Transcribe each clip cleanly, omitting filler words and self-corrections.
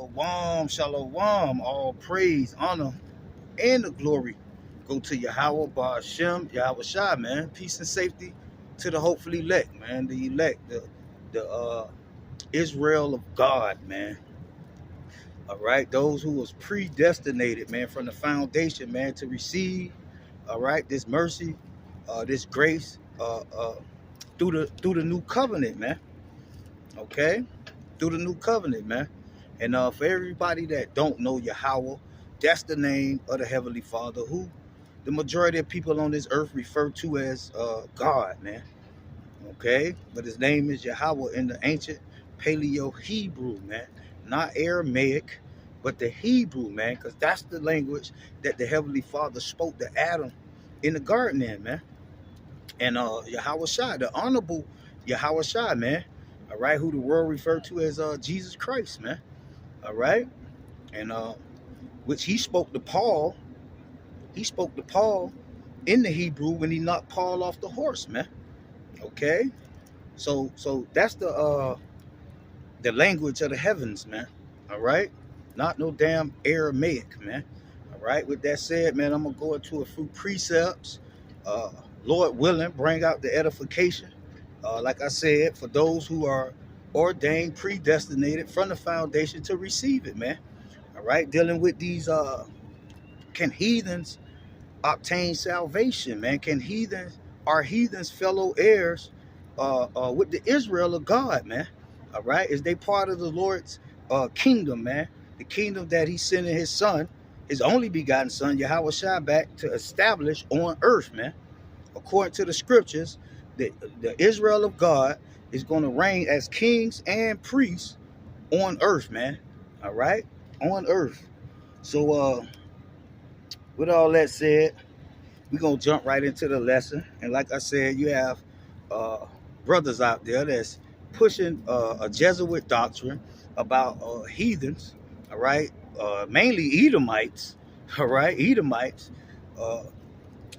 Shalom, shalom. All praise, honor, and the glory go to Yahweh, Ba'ashem, Yahweh Shai, man. Peace and safety to the hopefully elect, man. The elect, the Israel of God, man. All right, those who was predestinated, man, from the foundation, man, to receive, all right, this mercy, this grace, through the new covenant, man. Okay, through the new covenant, man. And for everybody that don't know Yahweh, that's the name of the Heavenly Father, who the majority of people on this earth refer to as God, man. Okay, but his name is Yahweh in the ancient Paleo Hebrew, man, not Aramaic, but the Hebrew, man, because that's the language that the Heavenly Father spoke to Adam in the garden, in, man. And Yahweh Shai, the honorable Yahweh Shai, man. All right, who the world referred to as Jesus Christ, man. All right, and which he spoke to Paul. He spoke to Paul in the Hebrew when he knocked Paul off the horse, man. Okay, so that's the language of the heavens, man. All right, not no damn Aramaic, man. All right. With that said, man, I'm gonna go into a few precepts. Lord willing, bring out the edification. Like I said, for those who are ordained, predestinated from the foundation to receive it, man. All right, dealing with these, can heathens obtain salvation, man? Can are heathens fellow heirs with the Israel of God, man? All right, is they part of the Lord's kingdom, man? The kingdom that he sent in his son, his only begotten son, Yahweh Shai, back to establish on earth, man. According to the scriptures, the Israel of God is going to reign as kings and priests on earth, man. All right, on earth. So with all that said, we're going to jump right into the lesson. And like I said, you have brothers out there that's pushing a Jesuit doctrine about heathens, all right, mainly Edomites, all right, Edomites,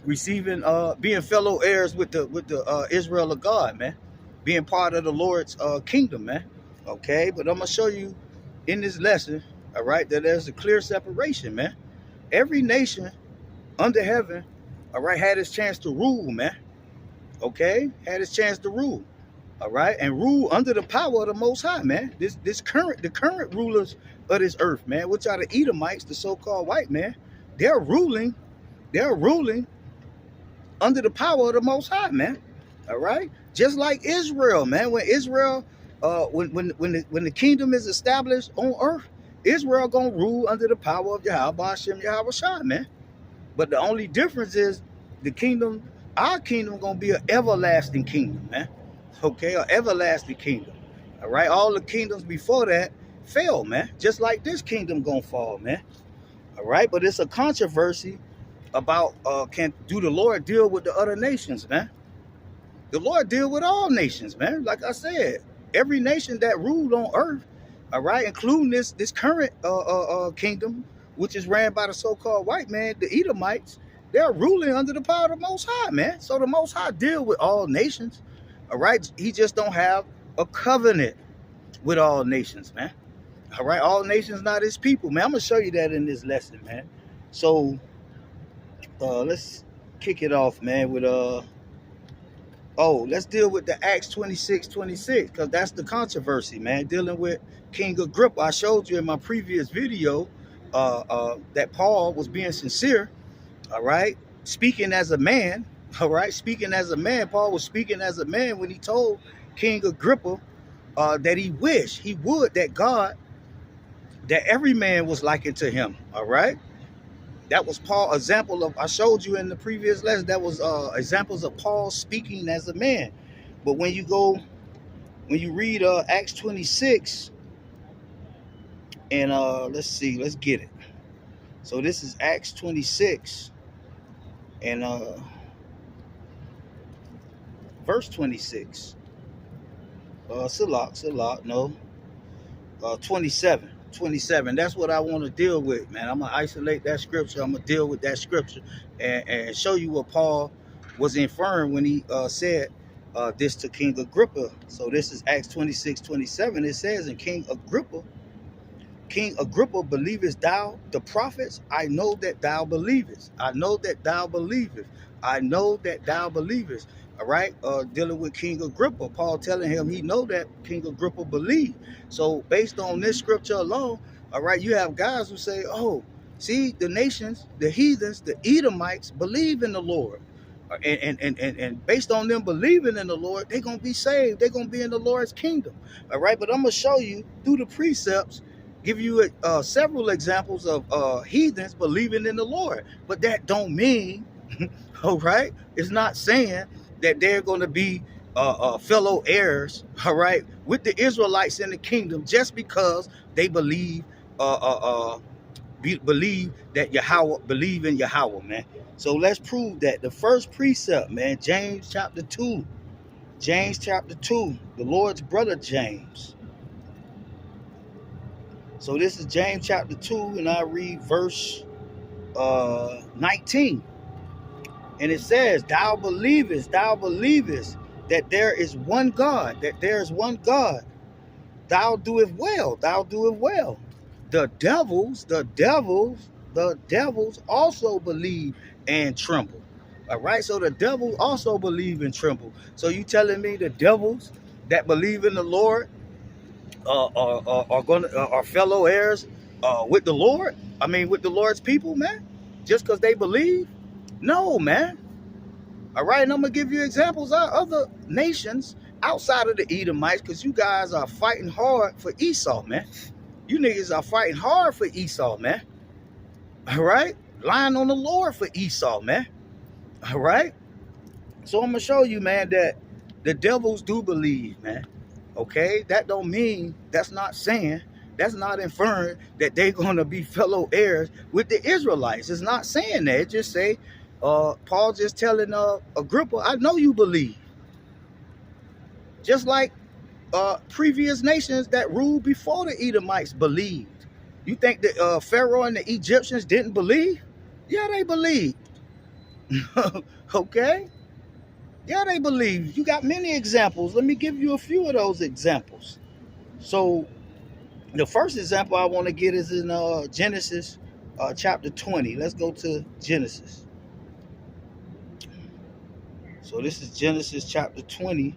receiving, being fellow heirs with the Israel of God, man, being part of the Lord's kingdom, man. Okay, but I'm gonna show you in this lesson, all right, that there's a clear separation, man. Every nation under heaven, all right, had its chance to rule, man. Okay, had its chance to rule, all right, and rule under the power of the Most High, man. The current rulers of this earth, man, which are the Edomites, the so-called white man, they're ruling under the power of the Most High, man. All right, just like Israel, man. When Israel, when the kingdom is established on earth, Israel gonna rule under the power of Yahweh Hashem, Yahweh Shai, man. But the only difference is the kingdom, our kingdom, gonna be an everlasting kingdom, man. Okay, an everlasting kingdom. All right, all the kingdoms before that fell, man. Just like this kingdom gonna fall, man. All right, but it's a controversy about do the Lord deal with the other nations, man? The Lord deal with all nations, man. Like I said, every nation that ruled on earth, all right, including this current kingdom, which is ran by the so-called white man, the Edomites, they're ruling under the power of the Most High, man. So the Most High deal with all nations, all right? He just don't have a covenant with all nations, man. All right, all nations not his people, man. I'm gonna show you that in this lesson, man. So let's kick it off, man, with let's deal with the Acts 26:26, because that's the controversy, man, dealing with King Agrippa. I showed you in my previous video that Paul was being sincere, all right, speaking as a man, all right, speaking as a man. Paul was speaking as a man when he told King Agrippa that he wished he would that every man was likened to him, all right. That was Paul's example of, I showed you in the previous lesson, that was examples of Paul speaking as a man. But when you read Acts 26, and let's see, let's get it. So this is Acts 26, and verse 26. Salak, no. 27. That's what I want to deal with, man. I'm going to isolate that scripture. I'm going to deal with that scripture and show you what Paul was inferring when he said this to King Agrippa. So this is Acts 26:27. It says, and King Agrippa King Agrippa, believest thou the prophets? I know that thou believest. I know that thou believest. I know that thou believest. All right. Dealing with King Agrippa, Paul telling him he know that King Agrippa believed. So based on this scripture alone, all right, you have guys who say, oh, see, the nations, the heathens, the Edomites believe in the Lord. And based on them believing in the Lord, they're going to be saved. They're going to be in the Lord's kingdom. All right. But I'm going to show you through the precepts, give you several examples of heathens believing in the Lord. But that don't mean, all right, it's not saying that they're going to be fellow heirs, all right, with the Israelites in the kingdom just because they believe believe that Yahweh, believe in Yahweh, man. So let's prove that. The first precept, man, James chapter 2. James chapter 2, the Lord's brother James. So this is James chapter 2, and I read verse 19. And it says, thou believest that there is one God, that there is one God. Thou doest well, thou doest well. The devils also believe and tremble. All right, so the devils also believe and tremble. So you telling me the devils that believe in the Lord are fellow heirs with the Lord? I mean, with the Lord's people, man? Just because they believe? No, man. All right, and I'm gonna give you examples of other nations outside of the Edomites, because you guys are fighting hard for Esau, man. You niggas are fighting hard for Esau, man. All right, lying on the Lord for Esau, man. All right, so I'm gonna show you, man, that the devils do believe, man. Okay, that don't mean, that's not saying, that's not inferring that they're gonna be fellow heirs with the Israelites. It's not saying that. It just say, Paul just telling Agrippa, I know you believe. Just like previous nations that ruled before the Edomites believed. You think that Pharaoh and the Egyptians didn't believe? Yeah, they believed. Okay? Yeah, they believe. You got many examples. Let me give you a few of those examples. So the first example I want to get is in Genesis chapter 20. Let's go to Genesis. So this is Genesis chapter 20,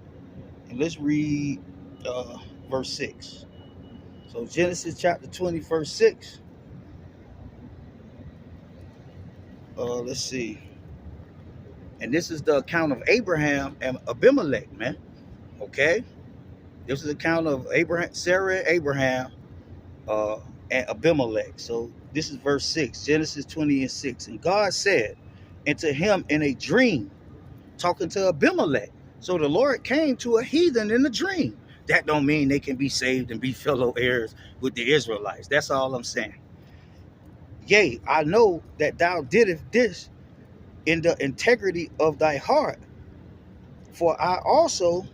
and let's read verse 6. So Genesis chapter 20, verse 6. Let's see. And this is the account of Abraham and Abimelech, man. Okay? This is the account of Abraham, Sarah, Abraham, and Abimelech. So this is verse 6, Genesis 20 and 6. And God said unto him in a dream, talking to Abimelech. So the Lord came to a heathen in a dream. That don't mean they can be saved and be fellow heirs with the Israelites. That's all I'm saying. Yea, I know that thou didst this in the integrity of thy heart. For I also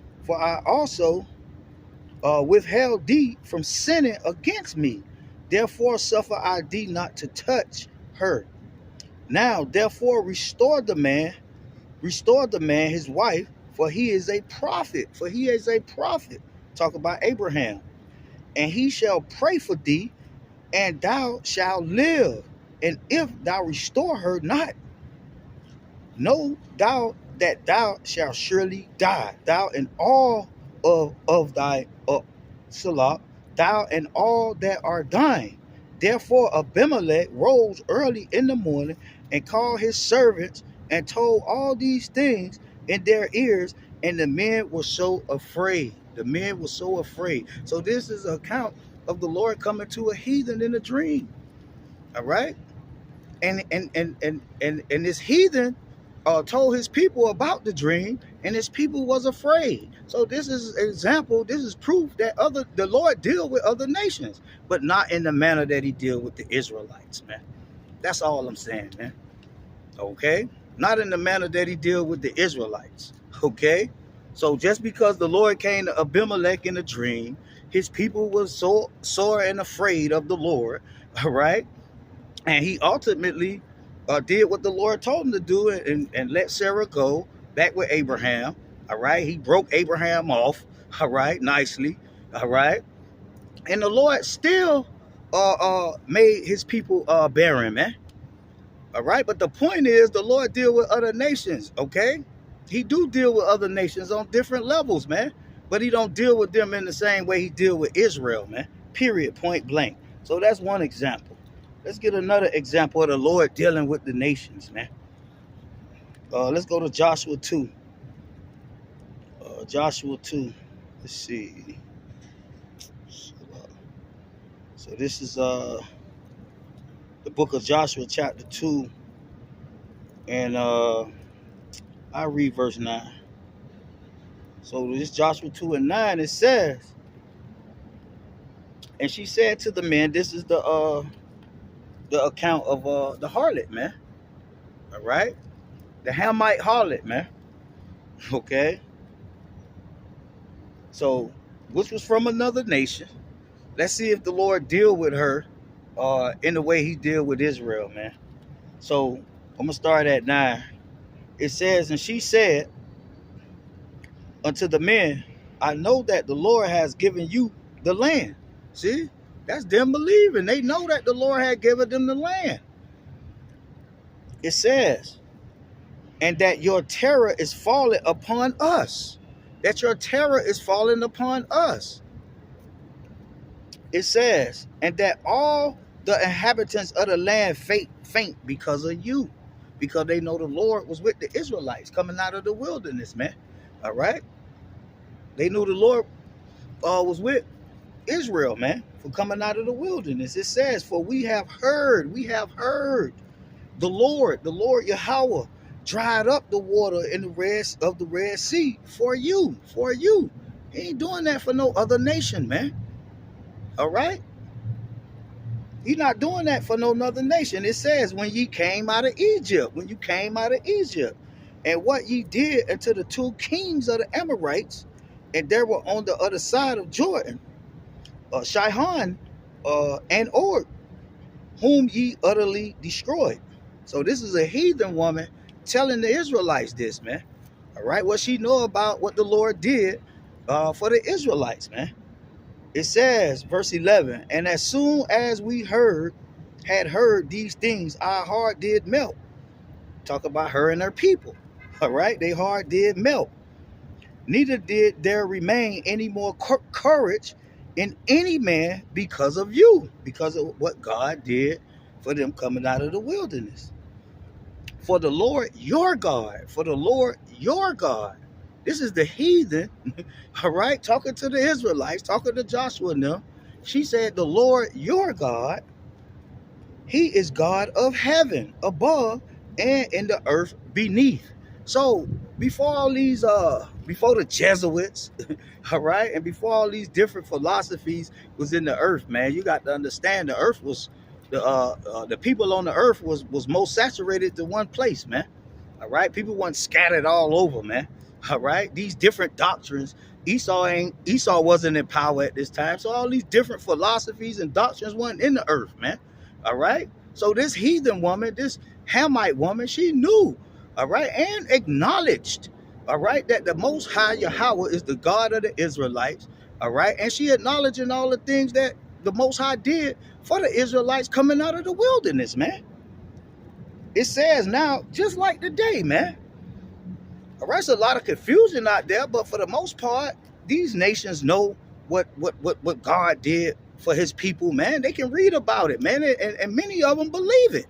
withheld thee from sinning against me. Therefore suffer I thee not to touch her. Now therefore restore the man his wife, for he is a prophet. Talk about Abraham. And he shall pray for thee, and thou shalt live. And if thou restore her not, know thou that thou shalt surely die, thou and all of thy Salah, thou and all that are thine. Therefore Abimelech rose early in the morning and called his servants and told all these things in their ears, and the men were so afraid. So this is an account of the Lord coming to a heathen in a dream. All right, and this heathen told his people about the dream, and his people was afraid. So this is an example. This is proof that the Lord deal with other nations, but not in the manner that he deal with the Israelites, man. That's all I'm saying, man. Okay, not in the manner that he deal with the Israelites. Okay, so just because the Lord came to Abimelech in a dream, his people was so sore and afraid of the Lord. All right, and he ultimately did what the Lord told him to do, and let Sarah go back with Abraham. All right, he broke Abraham off. All right, nicely. All right, and the Lord still made his people barren, man. All right, but the point is, the Lord deal with other nations. Okay, He do deal with other nations on different levels, man. But He don't deal with them in the same way He deal with Israel, man. Period. Point blank. So that's one example. Let's get another example of the Lord dealing with the nations, man. Let's go to Joshua 2. Joshua 2. Let's see. So this is the book of Joshua, chapter 2. And I read verse 9. So this Joshua 2 and 9, it says, and she said to the men, this is the account of the harlot, man. All right? The Hamite harlot, man. Okay? So, which was from another nation. Let's see if the Lord deal with her in the way He deal with Israel, man. So, I'm going to start at 9. It says, and she said unto the men, I know that the Lord has given you the land. See, that's them believing. They know that the Lord had given them the land. It says, and that your terror is falling upon us. That your terror is falling upon us. It says, and that all the inhabitants of the land faint because of you. Because they know the Lord was with the Israelites coming out of the wilderness, man. All right? They knew the Lord was with Israel, man, for coming out of the wilderness. It says, for we have heard the Lord Yahweh dried up the water in the Red Sea for you. He ain't doing that for no other nation, man. All right? He's not doing that for no other nation. It says, when you came out of Egypt, and what ye did unto the 2 kings of the Amorites, and they were on the other side of Jordan, Sihon and Og, whom ye utterly destroyed. So this is a heathen woman telling the Israelites this, man. All right, what she know about what the Lord did for the Israelites, man. It says, verse 11, and as soon as we had heard these things, our heart did melt. Talk about her and her people. All right, their heart did melt. Neither did there remain any more courage in any man because of you, because of what God did for them coming out of the wilderness. For the Lord your God, this is the heathen, all right, talking to the Israelites, talking to Joshua and them. She said, the Lord your God, He is God of heaven above and in the earth beneath. So before all these, before the Jesuits, all right, and before all these different philosophies was in the earth, man, you got to understand the earth was, the people on the earth was most saturated to one place, man. All right, people weren't scattered all over, man. All right, these different doctrines. Esau wasn't in power at this time, so all these different philosophies and doctrines weren't in the earth, man. All right, so this heathen woman, this Hamite woman, she knew, all right, and acknowledged, all right, that the Most High Yahweh is the God of the Israelites, all right, and she acknowledging all the things that the Most High did for the Israelites coming out of the wilderness, man. It says now, just like today, man. All right, there's a lot of confusion out there, but for the most part, these nations know what God did for His people, man. They can read about it, man, and many of them believe it.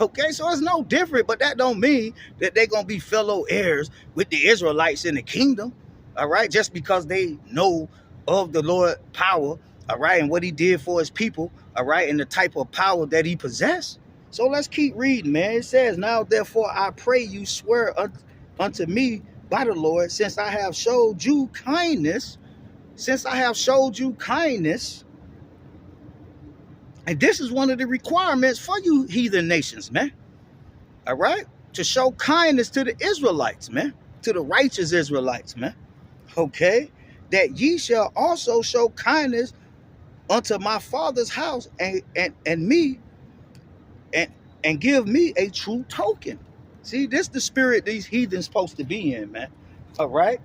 Okay, so it's no different, but that don't mean that they're going to be fellow heirs with the Israelites in the kingdom, all right, just because they know of the Lord's power, all right, and what He did for His people, all right, and the type of power that He possessed. So let's keep reading, man. It says, now, therefore, I pray you swear unto me by the Lord, since I have showed you kindness, and this is one of the requirements for you heathen nations, man. All right? To show kindness to the Israelites, man. To the righteous Israelites, man. Okay? That ye shall also show kindness unto my father's house and me, and give me a true token. See, this is the spirit these heathens supposed to be in, man. All right?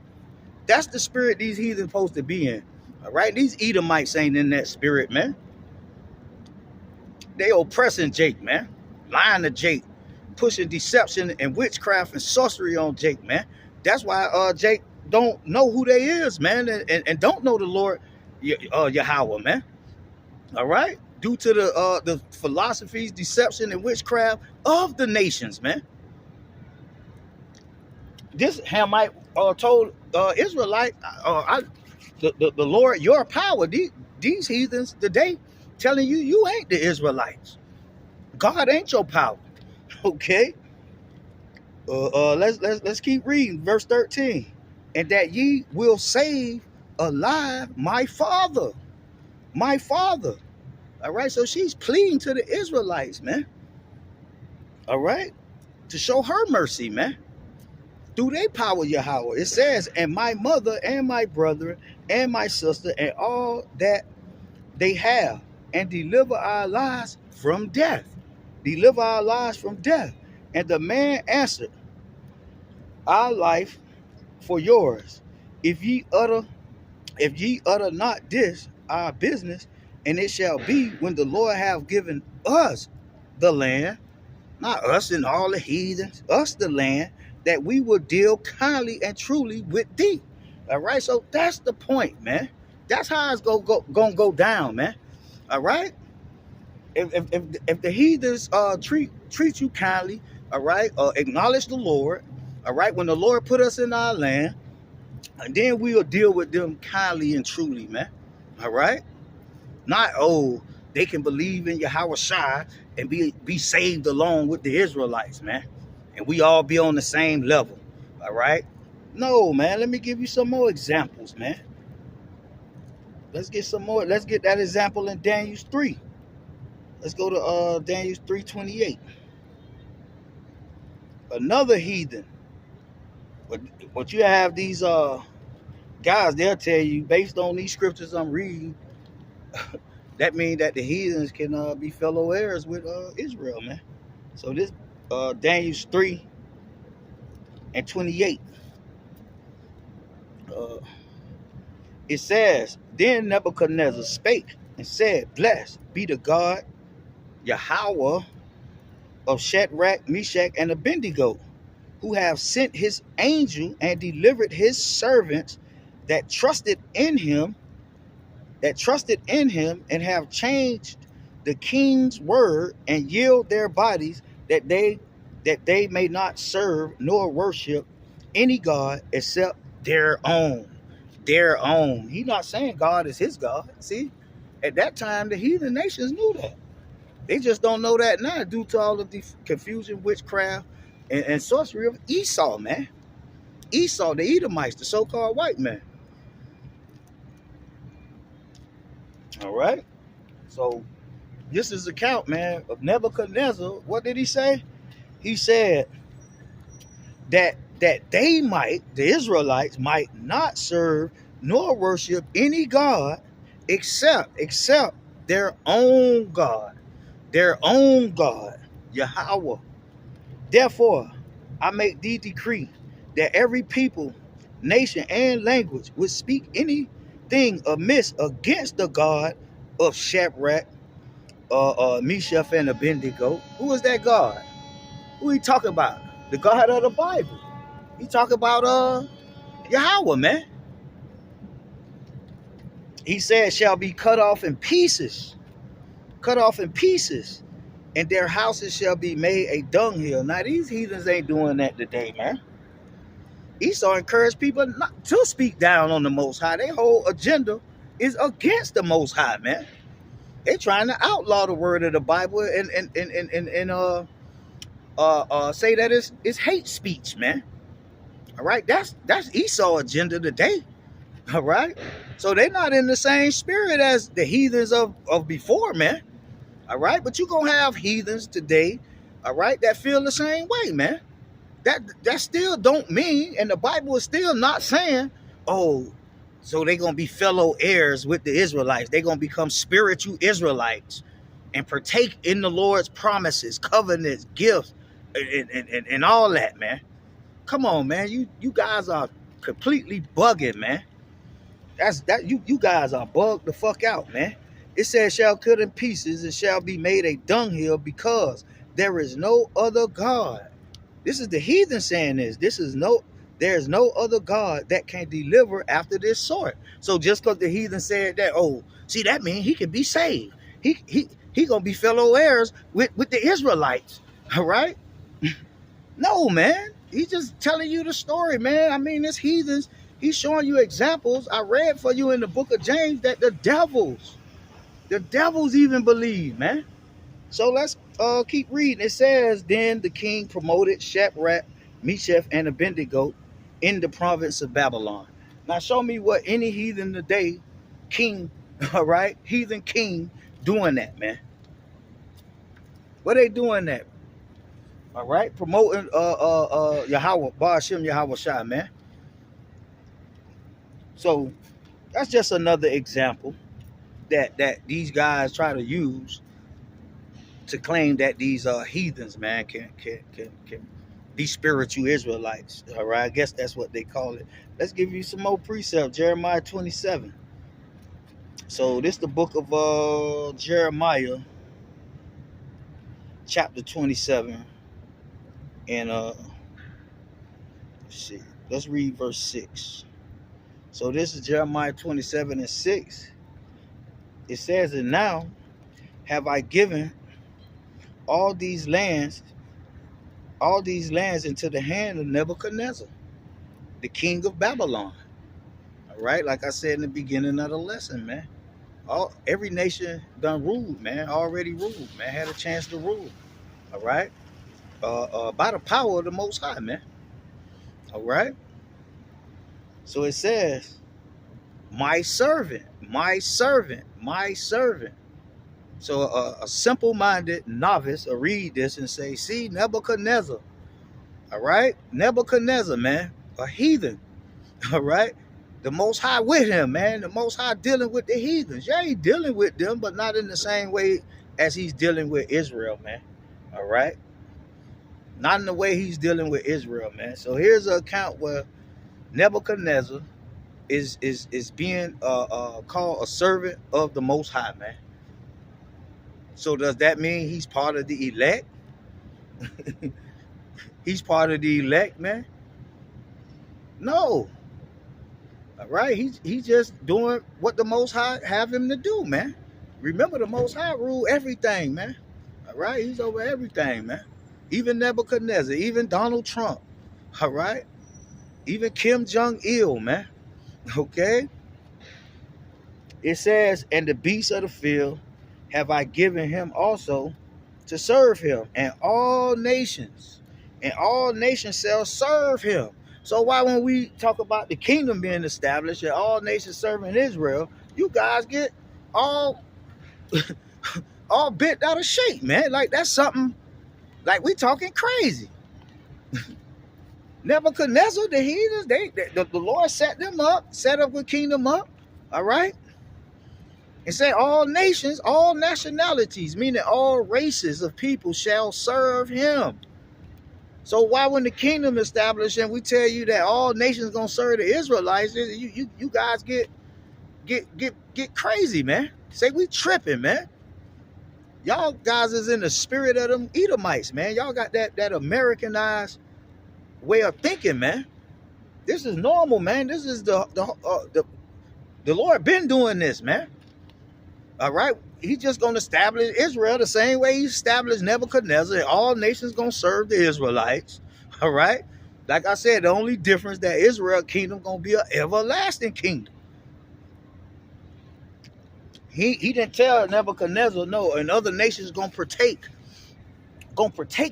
That's the spirit these heathens supposed to be in. All right? These Edomites ain't in that spirit, man. They oppressing Jake, man. Lying to Jake. Pushing deception and witchcraft and sorcery on Jake, man. That's why Jake don't know who they is, man, and don't know the Lord Yahweh, man. All right? Due to the philosophies, deception, and witchcraft of the nations, man. This Hamite told Israelite, the Lord, your power, these heathens today telling you you ain't the Israelites. God ain't your power. Okay? Let's keep reading. Verse 13. And that ye will save alive my father. My father. All right? So she's pleading to the Israelites, man. All right? To show her mercy, man. Through their power, Yahweh. It says, and my mother and my brother and my sister and all that they have, and deliver our lives from death. Deliver our lives from death. And the man answered, our life for yours. If ye utter not this our business, and it shall be when the Lord have given us the land, not us and all the heathens, us the land, that we will deal kindly and truly with thee. All right, so that's the point, man. That's how it's gonna go down, man. All right. If the heathens treat you kindly, all right, acknowledge the Lord, all right, when the Lord put us in our land, and then we'll deal with them kindly and truly, man. All right, not they can believe in Yahweh Shai and be saved along with the Israelites, man, and we all be on the same level. All right, no, man. Let me give you some more examples, man. Let's get some more. Let's get that example in Daniel 3. Let's go to Daniel 3:28. Another heathen. But you have these guys, they'll tell you, based on these scriptures I'm reading, that means that the heathens can be fellow heirs with Israel, man. So this Daniel 3:28. It says, then Nebuchadnezzar spake and said, blessed be the God Yahweh of Shadrach, Meshach, and Abednego, who have sent his angel and delivered his servants that trusted in him, and have changed the king's word and yield their bodies that they may not serve nor worship any God except their own. Their own. He's not saying God is his God. See, at that time the heathen nations knew that. They just don't know that now due to all of the confusion, witchcraft, and sorcery of Esau, man. Esau, the Edomites, the so-called white man. All right. So this is the account, man, of Nebuchadnezzar. What did he say? He said that they might, the Israelites, might not serve nor worship any God except their own God. Their own God, Yahweh. Therefore, I make thee decree that every people, nation, and language would speak anything amiss against the God of Shadrach, Meshach, and Abednego. Who is that God? Who he talking about? The God of the Bible. He talking about Yahweh, man. He said, shall be cut off in pieces. Cut off in pieces, and their houses shall be made a dunghill. Now these heathens ain't doing that today, man. Esau encouraged people not to speak down on the Most High. Their whole agenda is against the Most High, man. They're trying to outlaw the word of the Bible and say that it's hate speech, man. All right, that's Esau agenda today. All right, so they're not in the same spirit as the heathens of before, man. All right, but you're gonna have heathens today, all right, that feel the same way, man. That still don't mean, and the Bible is still not saying, oh, so they're gonna be fellow heirs with the Israelites. They're gonna become spiritual Israelites and partake in the Lord's promises, covenants, gifts, and all that, man. Come on, man. You guys are completely bugging, man. You guys are bugged the fuck out, man. It says, shall cut in pieces and shall be made a dunghill, because there is no other God. This is the heathen saying this. There is no other God that can deliver after this sort. So just because the heathen said that, oh, see, that means he can be saved. He gonna be fellow heirs with the Israelites. All right? No, man. He's just telling you the story, man. I mean, this heathens, he's showing you examples. I read for you in the book of James that the devils even believe, man. So let's keep reading. It says, then the king promoted Shadrach, Meshach, and Abednego in the province of Babylon. Now show me what any heathen today, king, all right, heathen king, doing that, man. What they doing that? All right, promoting Yahweh, Ba'ashem Yahweh Shai, man. So that's just another example that these guys try to use to claim that these heathens, man, can be spiritual Israelites. All right, I guess that's what they call it. Let's give you some more precept. Jeremiah 27. So this is the book of Jeremiah, chapter 27, and let's see. Let's read verse 6. So this is Jeremiah 27 and 6. It says, and now have I given all these lands into the hand of Nebuchadnezzar, the king of Babylon. All right, like I said in the beginning of the lesson, man. Every nation done ruled, man. Already ruled, man. Had a chance to rule. All right, by the power of the Most High, man. All right. So it says, my servant, my servant, my servant. So a simple-minded novice will read this and say, see, Nebuchadnezzar, all right? Nebuchadnezzar, man, a heathen, all right? The Most High with him, man. The Most High dealing with the heathens. Yeah, he's dealing with them, but not in the same way as he's dealing with Israel, man, all right? Not in the way he's dealing with Israel, man. So here's an account where Nebuchadnezzar is being called a servant of the Most High, man. So does that mean he's part of the elect? He's part of the elect, man? No. All right, he's just doing what the Most High have him to do, man. Remember, the Most High rule everything, man. All right, he's over everything, man. Even Nebuchadnezzar, even Donald Trump, all right? Even Kim Jong-il, man. Okay? It says, and the beasts of the field have I given him also to serve him, and all nations shall serve him. So why, when we talk about the kingdom being established and all nations serving Israel, you guys get all bent out of shape, man? Like, that's something, like, we talking crazy. Nebuchadnezzar, the heathens, the Lord set them up, set up the kingdom up, all right? And say all nations, all nationalities, meaning all races of people shall serve him. So why, when the kingdom established and we tell you that all nations gonna serve the Israelites, you guys get crazy, man? Say we tripping, man. Y'all guys is in the spirit of them Edomites, man. Y'all got that Americanized way of thinking, man. This is normal, man. This is the Lord been doing this, man. All right, he's just going to establish Israel the same way he established Nebuchadnezzar, and all nations going to serve the Israelites. All right, like I said, the only difference that Israel kingdom going to be an everlasting kingdom. He didn't tell Nebuchadnezzar, no, and other nations going to partake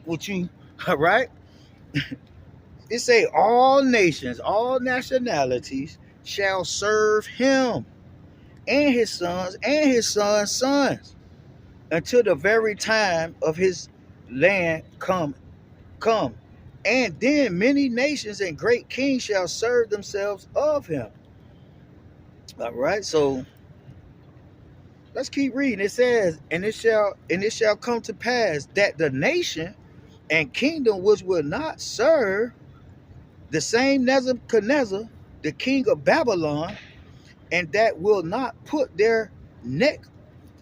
with you. All right, it say all nations, all nationalities shall serve him, and his sons and his sons' sons, until the very time of his land come. And then many nations and great kings shall serve themselves of him. All right, so let's keep reading. It says, and it shall come to pass that the nation and kingdom which will not serve the same Nebuchadnezzar, the king of Babylon, and that will not put their neck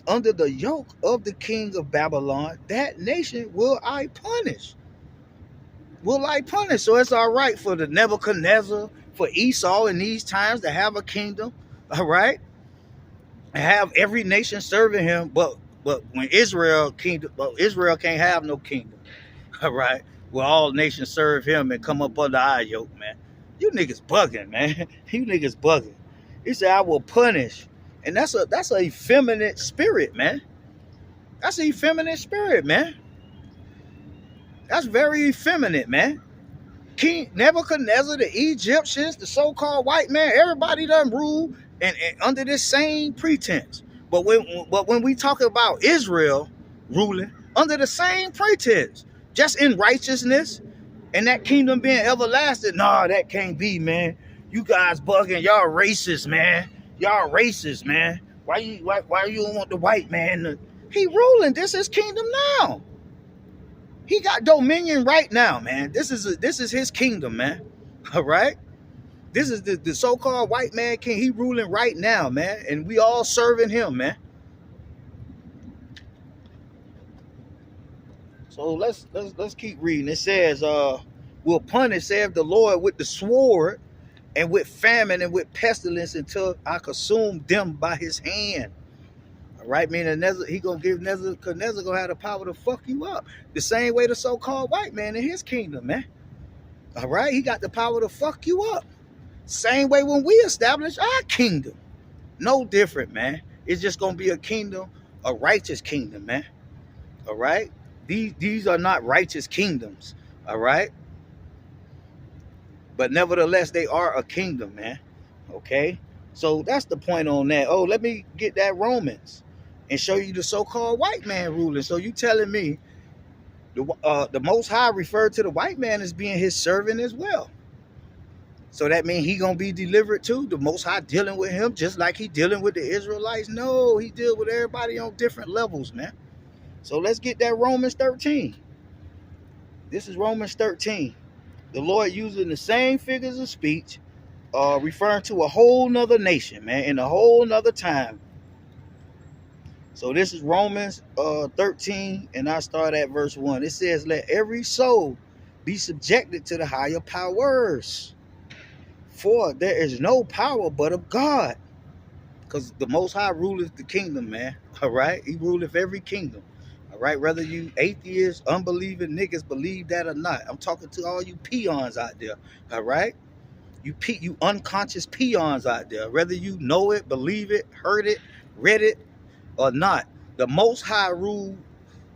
under the yoke of the king of Babylon, that nation will I punish. Will I punish? So it's all right for the Nebuchadnezzar, for Esau in these times to have a kingdom, all right, and have every nation serving him. But when Israel Israel can't have no kingdom, all right. Well, all nations serve him and come up under our yoke, man. You niggas bugging, man. You niggas bugging. He said, I will punish. And that's a effeminate spirit, man. That's an effeminate spirit, man. That's very effeminate, man. King Nebuchadnezzar, the Egyptians, the so-called white man, everybody done rule and under this same pretense. But when we talk about Israel ruling under the same pretense, just in righteousness and that kingdom being everlasting, nah, that can't be, man. You guys bugging, y'all racist, man. Y'all racist, man. Why you don't want the white man? He ruling. This is kingdom now. He got dominion right now, man. This is his kingdom, man. All right. This is the so-called white man king. He ruling right now, man, and we all serving him, man. So let's keep reading. It says, "Will punish, saith the Lord, with the sword, and with famine, and with pestilence, until I consume them by his hand." All right, meaning he gonna give Nebuchadnezzar gonna have the power to fuck you up the same way the so-called white man in his kingdom, man. All right, he got the power to fuck you up. Same way when we establish our kingdom. No different, man. It's just gonna be a kingdom, a righteous kingdom, man. All right, these are not righteous kingdoms. All right, but nevertheless, they are a kingdom, man. Okay, so that's the point on that. Oh, let me get that Romans and show you the so-called white man ruling. So you telling me the Most High referred to the white man as being his servant as well? So that means he gonna be delivered too? The Most High dealing with him just like he dealing with the Israelites? No, he deal with everybody on different levels, man. So let's get that Romans 13. This is Romans 13. The Lord using the same figures of speech, referring to a whole nother nation, man, in a whole nother time. So this is Romans 13, and I start at verse 1. It says, "Let every soul be subjected to the higher powers, for there is no power but of God." Because the Most High ruleth the kingdom, man. All right? He ruleth every kingdom. All right? Whether you atheists, unbelieving niggas believe that or not. I'm talking to all you peons out there. All right? You unconscious peons out there. Whether you know it, believe it, heard it, read it, or not, the Most High rule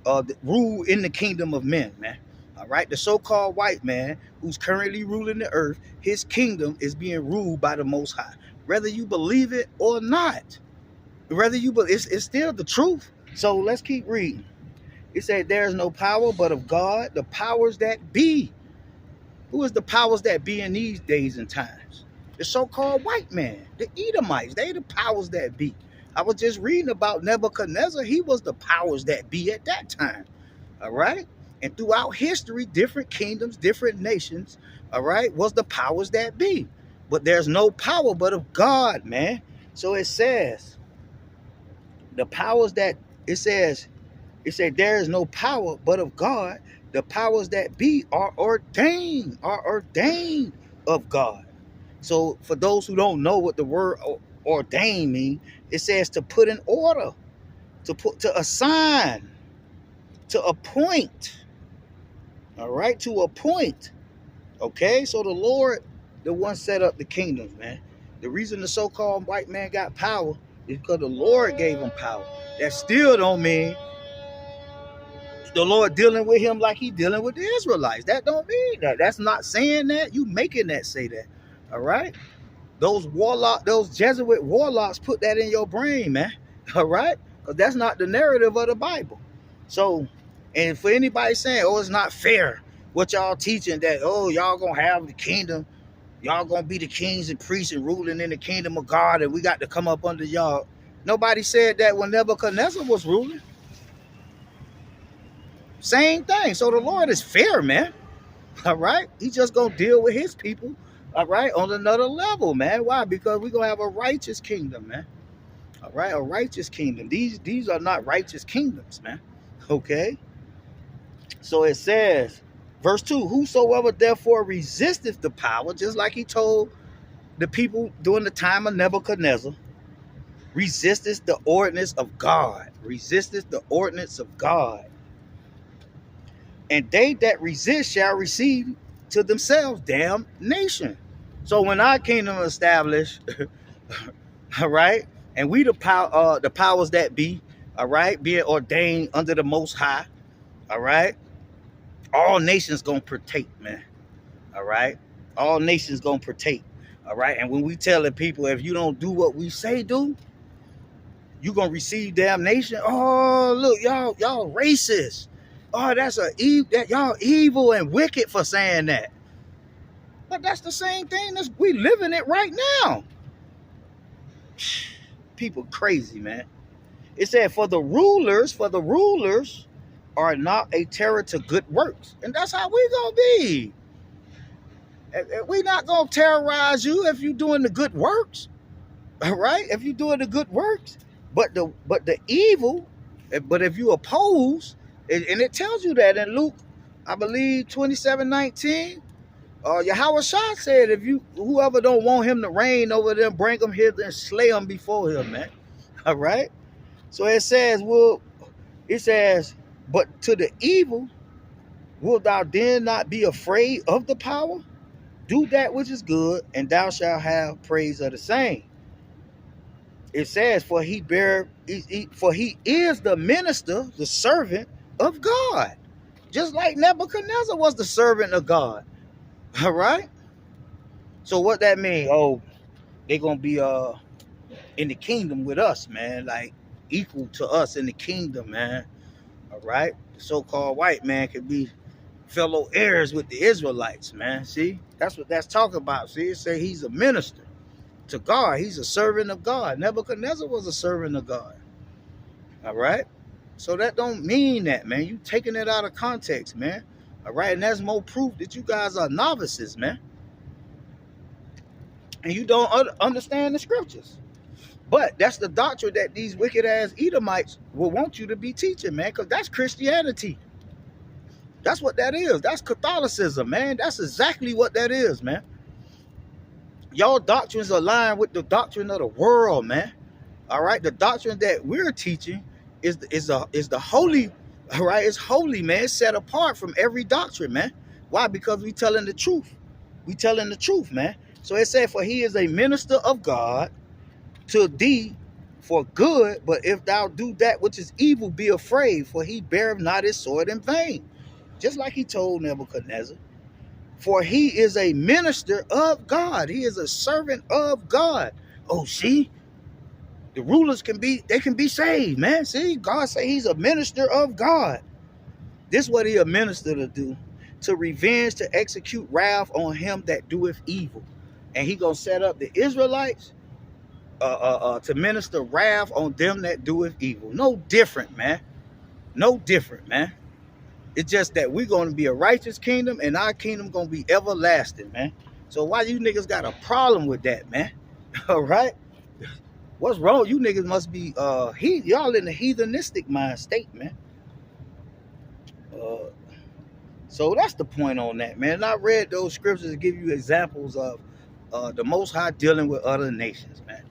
in the kingdom of men, man. All right, the so-called white man who's currently ruling the earth, his kingdom is being ruled by the Most High, whether you believe it or not. It's still the truth. So let's keep reading. It said, "There is no power but of God, the powers that be." Who is the powers that be in these days and times? The so-called white man, the Edomites. They the powers that be. I was just reading about Nebuchadnezzar. He was the powers that be at that time. All right. And throughout history, different kingdoms, different nations, all right, was the powers that be. But there's no power but of God, man. So it says, the powers that, it said, there is no power but of God. The powers that be are ordained of God. So for those who don't know what the word ordain mean, it says to put in order, to assign, to appoint. All right, to appoint. Okay, so the Lord, the one set up the kingdoms, man. The reason the so-called white man got power is because the Lord gave him power. That still don't mean the Lord dealing with him like he dealing with the Israelites. That don't mean that. That's not saying that. You making that say that. All right. Those Jesuit warlocks put that in your brain, man. All right? Because that's not the narrative of the Bible. So, and for anybody saying, oh, it's not fair, what y'all teaching that, oh, y'all gonna have the kingdom, y'all gonna be the kings and priests and ruling in the kingdom of God, and we got to come up under y'all. Nobody said that when Nebuchadnezzar was ruling. Same thing. So the Lord is fair, man. All right? He just gonna deal with his people, all right, on another level, man. Why? Because we're gonna have a righteous kingdom, man. All right, a righteous kingdom. These are not righteous kingdoms, man. Okay. So it says, verse 2, whosoever therefore resisteth the power, just like he told the people during the time of Nebuchadnezzar, resisteth the ordinance of God. Resisteth the ordinance of God. And they that resist shall receive to themselves damnation. So when our kingdom is established, all right, and we the powers that be, all right, being ordained under the Most High, all right, all nations gonna partake, man. All right, all nations gonna partake. All right, and when we telling people, if you don't do what we say do, you gonna receive damnation. Oh, look, y'all racist. Oh, that y'all evil and wicked for saying that. But that's the same thing as we living it right now. People crazy, man. It said, for the rulers are not a terror to good works. And that's how we gonna be. We not gonna terrorize you if you doing the good works. All right? If you doing the good works. But the evil, but if you oppose, and it tells you that in Luke, I believe 27:19, Yahweh Shah said, if whoever don't want him to reign over them, bring them here and slay them before him, man. All right. So it says, but to the evil, wilt thou then not be afraid of the power? Do that which is good, and thou shalt have praise of the same. It says, for he is the minister, the servant of God. Just like Nebuchadnezzar was the servant of God. All right. So what that mean? Oh, they're gonna be in the kingdom with us, man, like equal to us in the kingdom, man. All right. The so-called white man could be fellow heirs with the Israelites, man. See, that's what that's talking about. See, it say he's a minister to God. He's a servant of God. Nebuchadnezzar was a servant of God. All right. So that don't mean that, man. You taking it out of context, man. All right. And that's more proof that you guys are novices, man. And you don't understand the scriptures. But that's the doctrine that these wicked ass Edomites will want you to be teaching, man, because that's Christianity. That's what that is. That's Catholicism, man. That's exactly what that is, man. Y'all doctrines align with the doctrine of the world, man. All right. The doctrine that we're teaching is the holy. All right. It's holy, man. It's set apart from every doctrine, man. Why? Because we telling the truth. We telling the truth, man. So it said, for he is a minister of God to thee for good, but if thou do that which is evil, be afraid, for he beareth not his sword in vain. Just like he told Nebuchadnezzar. For he is a minister of God. He is a servant of God. Oh, see? The rulers can be saved, man. See? God say he's a minister of God. This is what he a minister to do. To revenge, to execute wrath on him that doeth evil. And he gonna set up the Israelites to minister wrath on them that doeth evil. No different, man. No different, man. It's just that we're going to be a righteous kingdom, and our kingdom going to be everlasting, man. So why you niggas got a problem with that, man? All right? What's wrong? You niggas must be, y'all in the heathenistic mind state, man. So that's the point on that, man. And I read those scriptures to give you examples of the Most High dealing with other nations, man.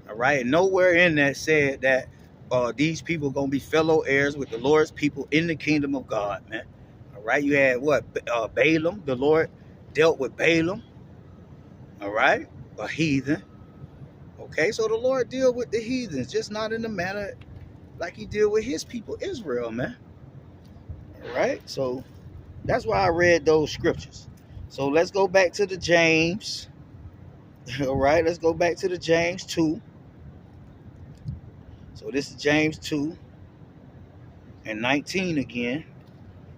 All right? And nowhere in that said that these people going to be fellow heirs with the Lord's people in the kingdom of God, man. All right. You had what? Balaam. The Lord dealt with Balaam. All right. A heathen. Okay. So the Lord deal with the heathens, just not in the manner like he deal with his people, Israel, man. All right. So that's why I read those scriptures. So let's go back to the James. All right. Let's go back to the James 2. So this is James 2 and 19 again.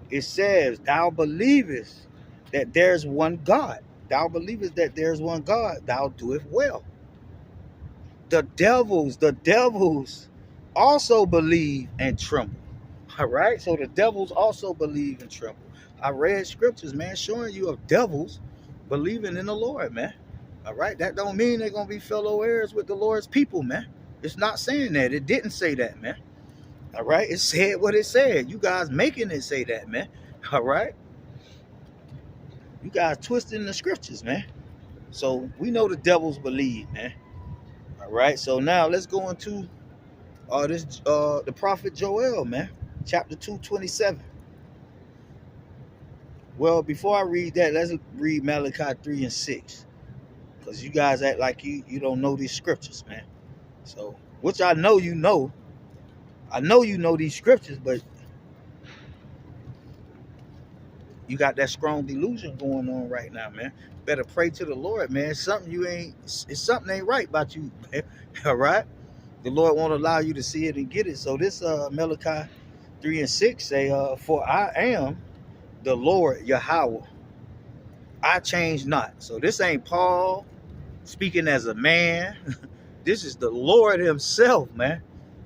It says, thou believest that there's one God. Thou believest that there's one God. Thou doest well. The devils also believe and tremble. All right. So the devils also believe and tremble. I read scriptures, man, showing you of devils believing in the Lord, man. All right. That don't mean they're going to be fellow heirs with the Lord's people, man. It's not saying that. It didn't say that, man. All right. It said what it said. You guys making it say that, man. All right. You guys twisting the scriptures, man. So we know the devils believe, man. All right. So now let's go into the prophet Joel, man. Chapter 2:27. Well, before I read that, let's read Malachi 3 and 6. Because you guys act like you don't know these scriptures, man. So, which I know you know. I know you know these scriptures, but you got that strong delusion going on right now, man. Better pray to the Lord, man. Something ain't right about you, man. All right? The Lord won't allow you to see it and get it. So this Malachi 3 and 6 say, for I am the Lord Yahweh. I change not. So this ain't Paul speaking as a man. This is the Lord himself, man.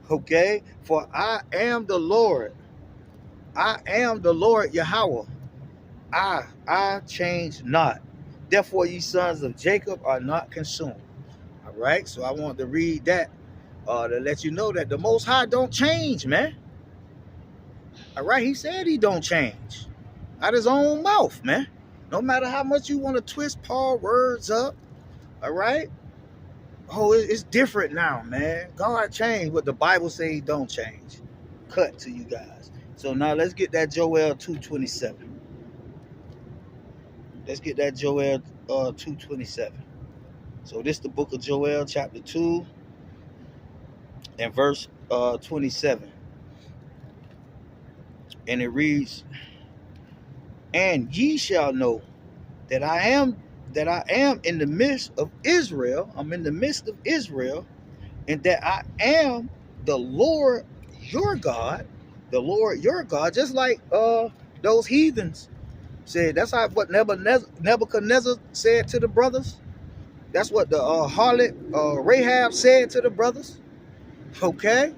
Okay? For I am the Lord. I am the Lord Yahweh. I change not. Therefore, ye sons of Jacob are not consumed. All right? So I want to read that to let you know that the Most High don't change, man. All right? He said he don't change. Out his own mouth, man. No matter how much you want to twist Paul's words up, all right? Oh, it's different now, man. God changed, but the Bible says he don't change. Cut to you guys. So now let's get that Joel 2:27. Let's get that Joel 2:27. So this is the book of Joel, chapter 2, and verse 27. And it reads, and ye shall know that I am in the midst of Israel. I'm in the midst of Israel, and that I am the Lord your God, the Lord your God, just like those heathens said. That's what Nebuchadnezzar said to the brothers. That's what the harlot Rahab said to the brothers. Okay?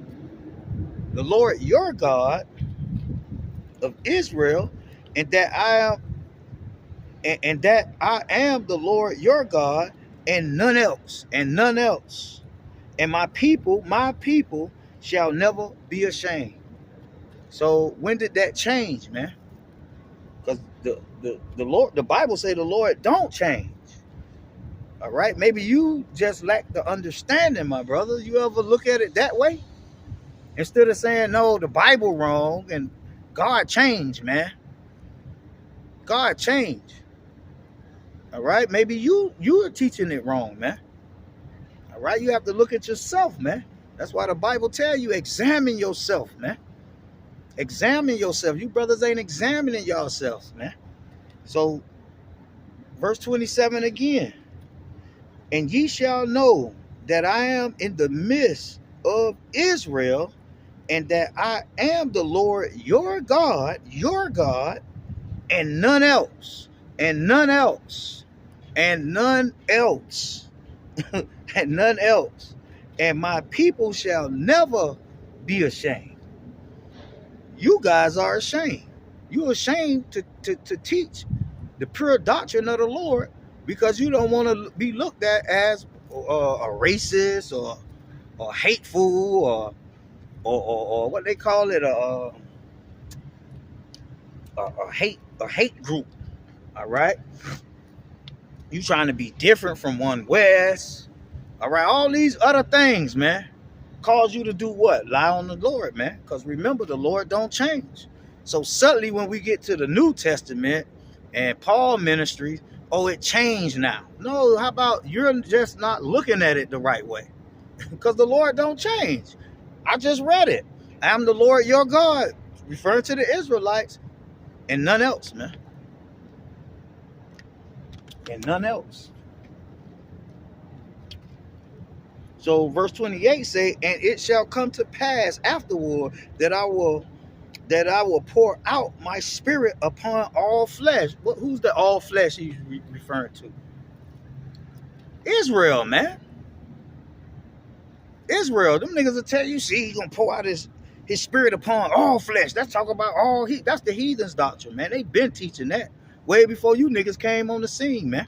The Lord your God of Israel, and that I am the Lord your God, and none else, and my people shall never be ashamed. So when did that change, man? Because the Lord, the Bible say the Lord don't change. All right, maybe you just lack the understanding, my brother. You ever look at it that way? Instead of saying, no, the Bible wrong and God changed, man. God changed. All right, maybe you are teaching it wrong, man. All right, you have to look at yourself, man. That's why the Bible tell you, examine yourself, man. Examine yourself. You brothers ain't examining yourselves, man. So, verse 27 again. And ye shall know that I am in the midst of Israel, and that I am the Lord your God, and none else, and none else, and none else, and none else. And my people shall never be ashamed. You guys are ashamed. You're ashamed to teach the pure doctrine of the Lord because you don't want to be looked at as a racist or hateful or what they call it, a hate group. All right, you trying to be different from One West. All right, all these other things, man, cause you to do what? Lie on the Lord, man. Because remember, the Lord don't change. So suddenly when we get to the New Testament and Paul ministry, oh, it changed now. No, how about you're just not looking at it the right way? Because the Lord don't change. I just read it. I am the Lord your God, referring to the Israelites, and none else, man. And none else. So verse 28 say, and it shall come to pass afterward that I will pour out my spirit upon all flesh. Who's the all flesh he's referring to? Israel, man. Israel. Them niggas will tell you, see, he's gonna pour out his spirit upon all flesh. That's talking about that's the heathens doctrine, man. They been teaching that way before you niggas came on the scene, man.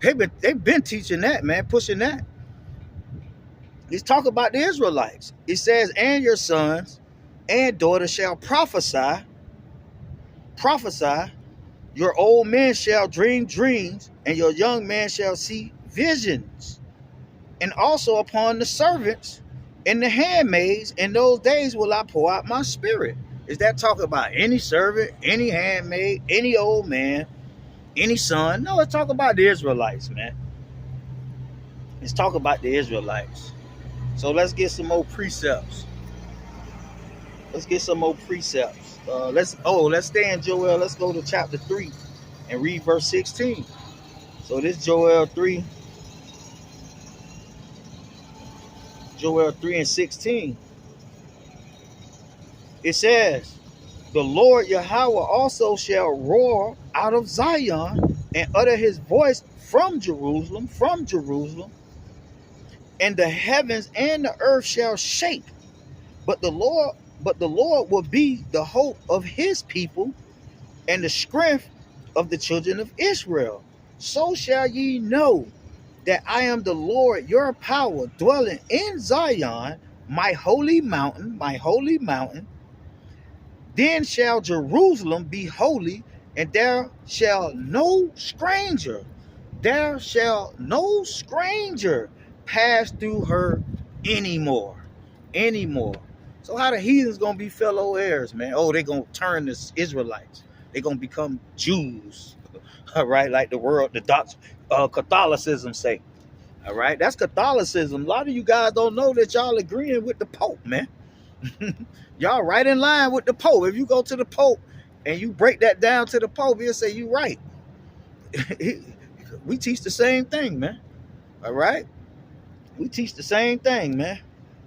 They've been teaching that, man, pushing that. He's talking about the Israelites. It says, and your sons and daughters shall prophesy. Prophesy. Your old men shall dream dreams, and your young men shall see visions. And also upon the servants and the handmaids, in those days will I pour out my spirit. Is that talking about any servant, any handmaid, any old man, any son? No, it's talking about the Israelites, man. It's talking about the Israelites. So let's get some more precepts. Let's get some more precepts. Let's stay in Joel. Let's go to chapter 3 and read verse 16. So this Joel 3 and 16. It says, the Lord Yahweh also shall roar out of Zion and utter his voice from Jerusalem, and the heavens and the earth shall shake. But the Lord will be the hope of his people and the strength of the children of Israel. So shall ye know that I am the Lord your power, dwelling in Zion, my holy mountain. Then shall Jerusalem be holy, and there shall no stranger pass through her anymore. So how the heathens gonna be fellow heirs, man? Oh, they gonna turn to Israelites. They gonna become Jews, all right? Like the Catholicism say, all right? That's Catholicism. A lot of you guys don't know that y'all agreeing with the Pope, man. Y'all right in line with the Pope. If you go to the Pope and you break that down to the Pope, he'll say you right. We teach the same thing, man. All right? We teach the same thing, man.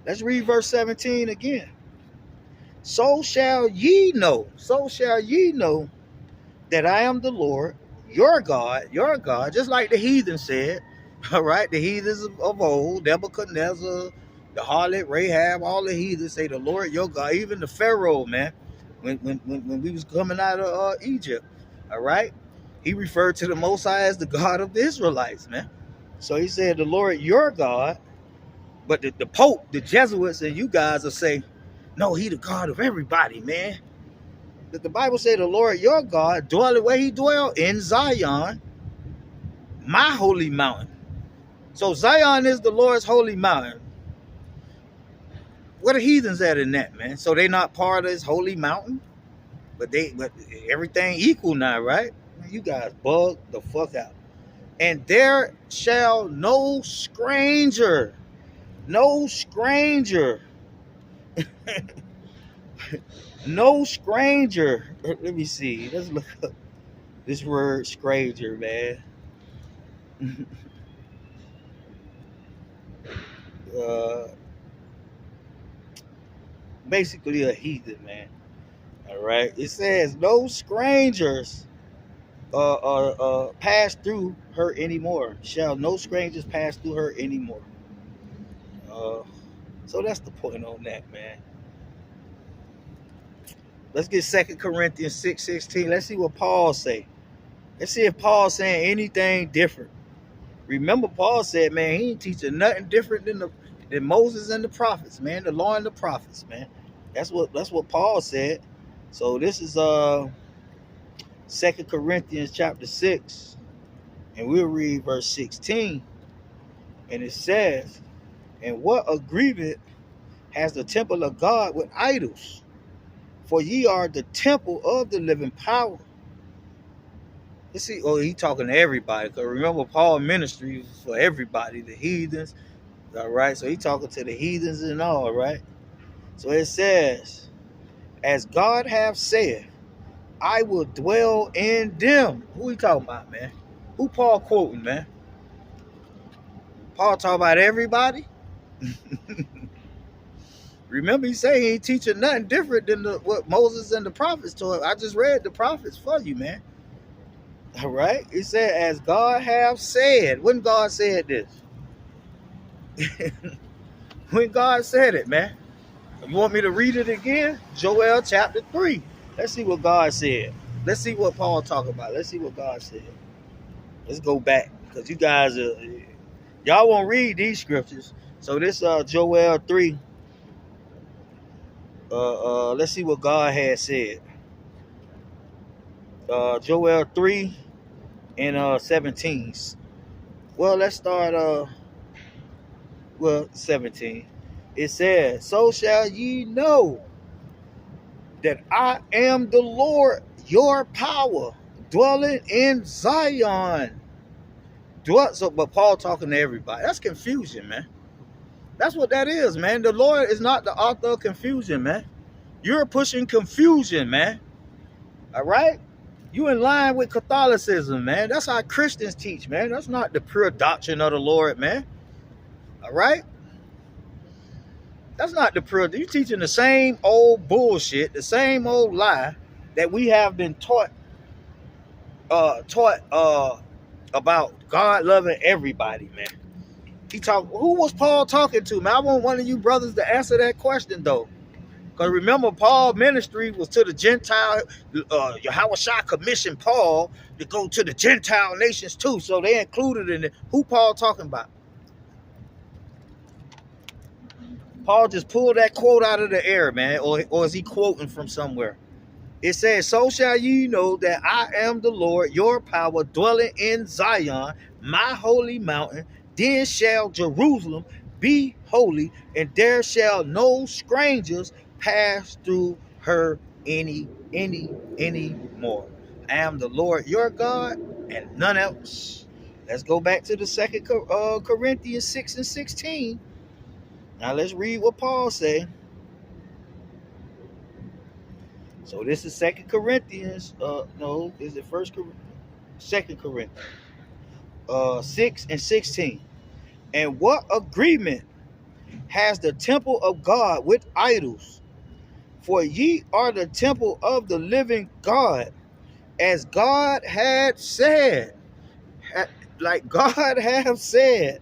Let's read verse 17 again. So shall ye know that I am the Lord, your God, just like the heathen said, all right? The heathens of old, Nebuchadnezzar, the harlot, Rahab, all the heathens say the Lord, your God, even the Pharaoh, man, when we was coming out of Egypt, all right? He referred to the Most High as the God of the Israelites, man. So he said the Lord, your God. But the Pope, the Jesuits, and you guys will say, no, he the God of everybody, man. But the Bible said the Lord your God dwelleth where he dwell in Zion, my holy mountain. So Zion is the Lord's holy mountain. Where the heathens at in that, man? So they not part of his holy mountain? But everything equal now, right? You guys bug the fuck out. And there shall no stranger. No stranger. Let me see. Let's look up this word stranger, man. Basically a heathen, man. All right. It says no strangers pass through her anymore. Shall no strangers pass through her anymore. So that's the point on that, man. Let's get 2 Corinthians 6:16. Let's see what Paul say. Let's see if Paul's saying anything different. Remember, Paul said, man, he ain't teaching nothing different than Moses and the prophets, man. The law and the prophets, man. That's what Paul said. So this is 2 Corinthians chapter 6, and we'll read verse 16. And it says, and what agreement has the temple of God with idols? For ye are the temple of the living power. You see, he talking to everybody. Because remember, Paul's ministry was for everybody, the heathens. All right, so he talking to the heathens and all, right? So it says, as God hath said, I will dwell in them. Who he talking about, man? Who Paul quoting, man? Paul talking about everybody? Remember, he said he ain't teaching nothing different than what Moses and the prophets taught. I just read the prophets for you, man. All right? He said, as God have said. When God said this? When God said it, man. You want me to read it again? Joel chapter 3. Let's see what God said. Let's see what Paul talking about. Let's see what God said. Let's go back. Because you guys, y'all won't read these scriptures. So this Joel 3. Let's see what God has said. Joel 3 and 17. Well, let's start 17. It says, so shall ye know that I am the Lord your power, dwelling in Zion. But Paul talking to everybody. That's confusion, man. That's what that is, man. The Lord is not the author of confusion, man. You're pushing confusion, man. All right? You in line with Catholicism, man. That's how Christians teach, man. That's not the pure doctrine of the Lord, man. All right? That's not the pure. You're teaching the same old bullshit, the same old lie that we have been taught about God loving everybody, man. Who was Paul talking to, man? I want one of you brothers to answer that question, though. Because remember, Paul's ministry was to the Gentile. Yahushua commissioned Paul to go to the Gentile nations too. So they included in it. Who Paul talking about? Paul just pulled that quote out of the air, man. Or is he quoting from somewhere? It says, so shall ye know that I am the Lord, your power, dwelling in Zion, my holy mountain. Then shall Jerusalem be holy, and there shall no strangers pass through her any more. I am the Lord your God, and none else. Let's go back to the 2 Corinthians 6 and 16. Now let's read what Paul say. So this is 2 Corinthians. No, is it 1 Corinthians? 2 Corinthians 6 and 16. And what agreement has the temple of God with idols? For ye are the temple of the living God, as God had said. Like God have said,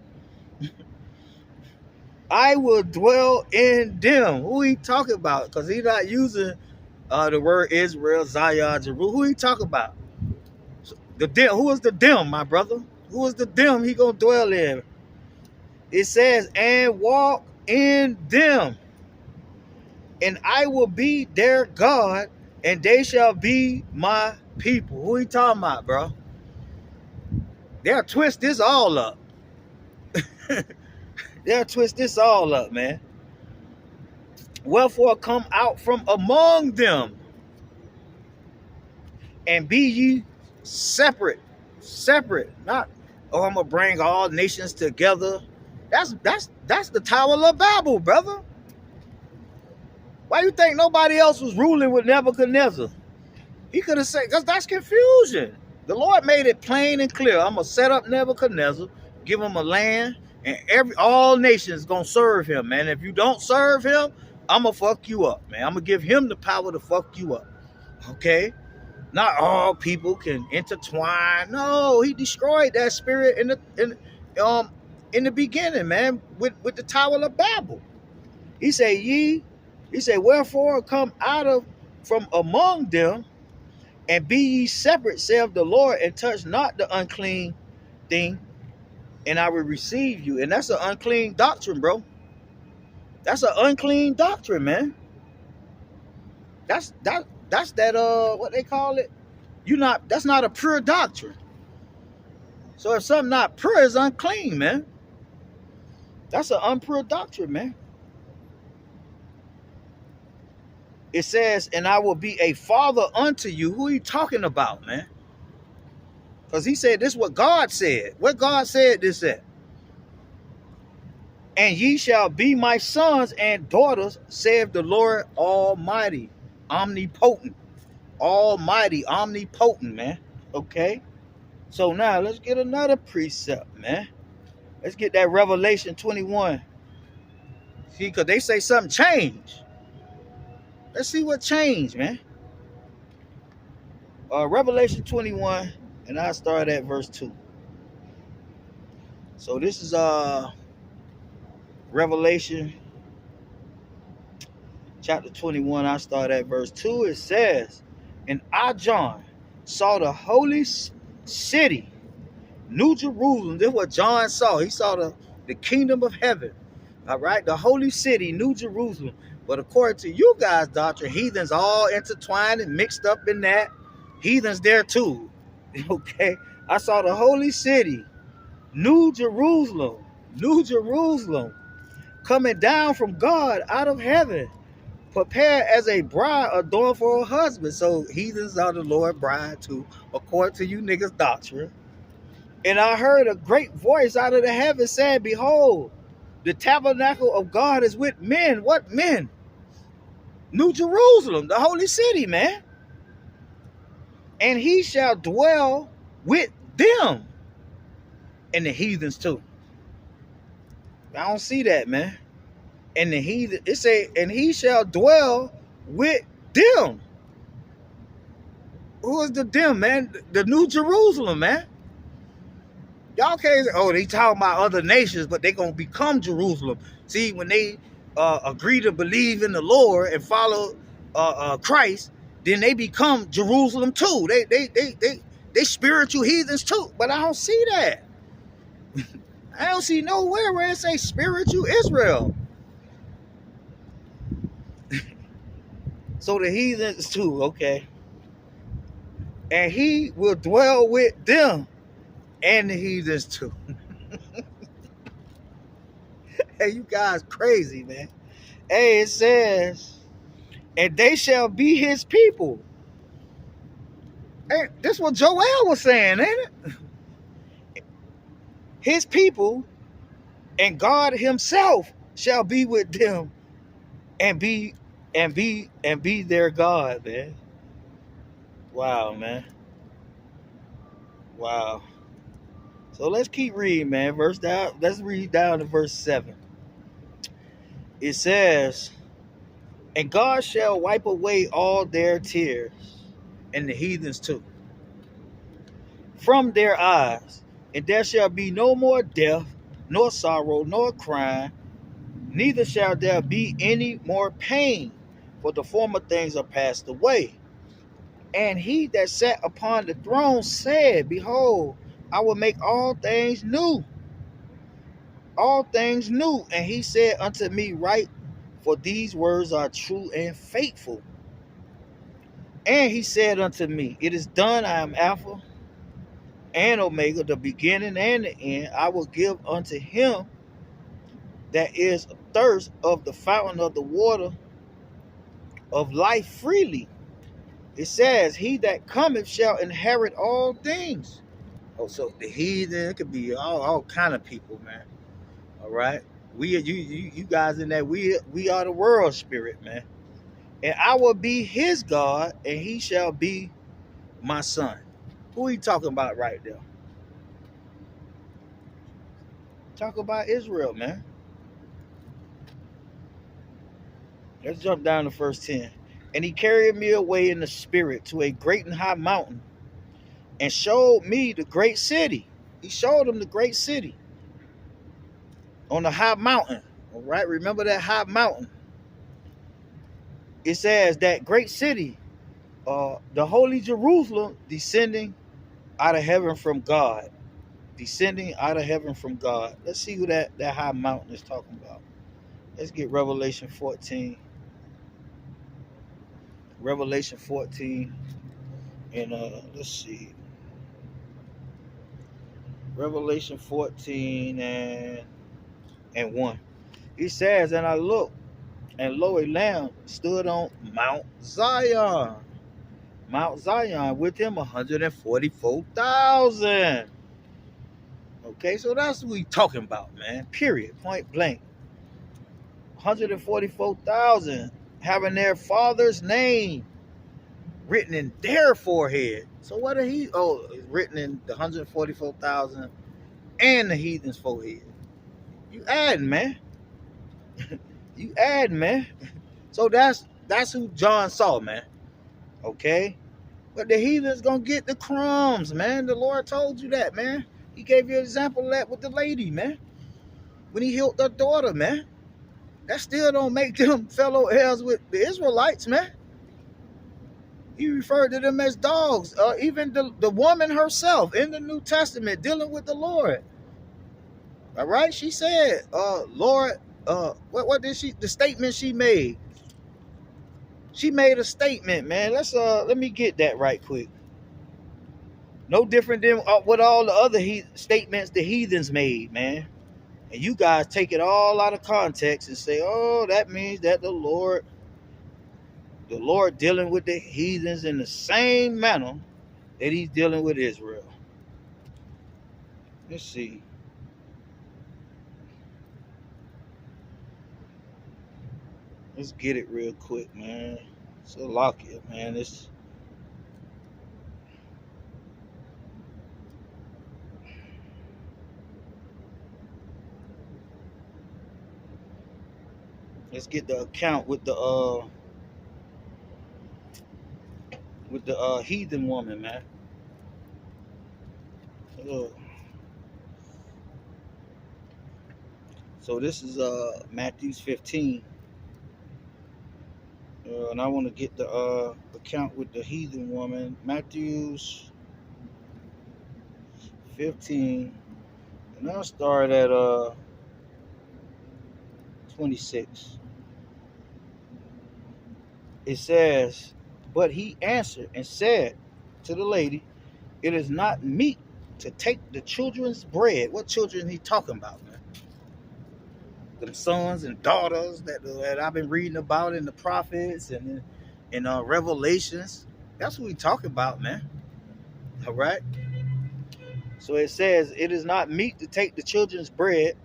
I will dwell in them. Who he talking about? Because he's not using the word Israel, Zion, Jerusalem. Who he talking about? The them. Who is the them, my brother? Who is the them he gonna dwell in? It says, and walk in them, and I will be their God, and they shall be my people. Who he talking about, bro? They'll twist this all up. They'll twist this all up, man. Wherefore come out from among them, and be ye separate. Not, oh, I'm gonna bring all nations together. That's the Tower of Babel, brother. Why you think nobody else was ruling with Nebuchadnezzar? He could have said, because that's confusion. The Lord made it plain and clear. I'm gonna set up Nebuchadnezzar, give him a land, and all nations gonna serve him, man. If you don't serve him, I'm gonna fuck you up, man. I'm gonna give him the power to fuck you up. Okay? Not all people can intertwine. No, he destroyed that spirit in the beginning, man, with the Tower of Babel. He said, wherefore come out from among them, and be ye separate, saith the Lord, and touch not the unclean thing, and I will receive you. And that's an unclean doctrine, bro. That's an unclean doctrine, man. That's that what they call it. That's not a pure doctrine. So if something not pure is unclean, man. That's an unpure doctrine, man. It says, and I will be a father unto you. Who are you talking about, man? Because he said this is what God said. What God said this at? And ye shall be my sons and daughters, saith the Lord Almighty, omnipotent. Almighty, omnipotent, man. Okay? So now let's get another precept, man. Let's get that Revelation 21. See, because they say something changed. Let's see what changed, man. Revelation 21, and I'll start at verse 2. So this is Revelation chapter 21. I start at verse 2. It says, and I, John, saw the holy city, New Jerusalem. This is what John saw. He saw the kingdom of heaven, All right, the holy city, New Jerusalem. But according to you guys' doctrine, heathens all intertwined and mixed up in that. Heathens there too. Okay, I saw the holy city, New Jerusalem, New Jerusalem, coming down from God out of heaven, prepared as a bride adorned for her husband. So heathens are the Lord bride too, according to you niggas' doctrine. And I heard a great voice out of the heaven saying, behold, the tabernacle of God is with men. What men? New Jerusalem, the holy city, man. And he shall dwell with them. And the heathens too. I don't see that, man. And the heathen, it say, and he shall dwell with them. Who is the them, man? The New Jerusalem, man. Y'all can't say, oh, they talking about other nations, but they gonna become Jerusalem. See, when they agree to believe in the Lord and follow Christ, then they become Jerusalem too. They spiritual heathens too. But I don't see that. I don't see nowhere where it say spiritual Israel. So the heathens too, okay. And he will dwell with them and the heathens too. Hey, you guys crazy, man. Hey, it says, and they shall be his people. Hey, this is what Joel was saying, ain't it? His people, and God himself shall be with them and be their God, man. Wow, man. Wow. So let's keep reading, man. Let's read down to verse 7. It says, and God shall wipe away all their tears, and the heathens too, from their eyes, and there shall be no more death, nor sorrow, nor crying, neither shall there be any more pain, for the former things are passed away. And he that sat upon the throne said, behold, I will make all things new. All things new. And he said unto me, write, for these words are true and faithful. And he said unto me, it is done. I am Alpha and Omega, the beginning and the end. I will give unto him that is thirst of the fountain of the water of life freely. It says, he that cometh shall inherit all things. Oh, so the heathen, it could be all kind of people, man. All right, you guys in that we are the world spirit, man. And I will be his God, and he shall be my son. Who are you talking about right there? Talk about Israel, man. Let's jump down to verse 10. And he carried me away in the spirit to a great and high mountain, and showed me the great city. He showed him the great city on the high mountain. All right, remember that high mountain. It says that great city, the holy Jerusalem, descending out of heaven from God. Descending out of heaven from God. Let's see who that high mountain is talking about. Let's get Revelation 14. Revelation 14. And let's see. Revelation 14 and 1. He says, and I looked, and lo, a lamb stood on Mount Zion. Mount Zion, with him 144,000. Okay, so that's what we talking about, man. Period. Point blank. 144,000 having their father's name written in their forehead. So what are he? Oh, it's written in the 144,000 and the heathen's forehead. You adding, man. You adding, man. So that's who John saw, man. Okay? But the heathen's gonna get the crumbs, man. The Lord told you that, man. He gave you an example of that with the lady, man. When he healed her daughter, man. That still don't make them fellow heirs with the Israelites, man. He referred to them as dogs. Even the woman herself in the New Testament dealing with the Lord. All right? She said, Lord, what did she, the statement she made? She made a statement, man. Let me get that right quick. No different than what all the other statements the heathens made, man. And you guys take it all out of context and say, oh, that means that the Lord dealing with the heathens in the same manner that he's dealing with Israel. Let's see. Let's get it real quick, man. So lock it, man. Let's get the account with the heathen woman, man. So this is Matthew 15. And I want to get the account with the heathen woman. Matthew 15. And I'll start at 26. It says, but he answered and said to the lady, it is not meet to take the children's bread. What children he talking about, man? Them sons and daughters that I've been reading about in the prophets and in Revelations. That's what we talking about, man. All right. So it says, it is not meet to take the children's bread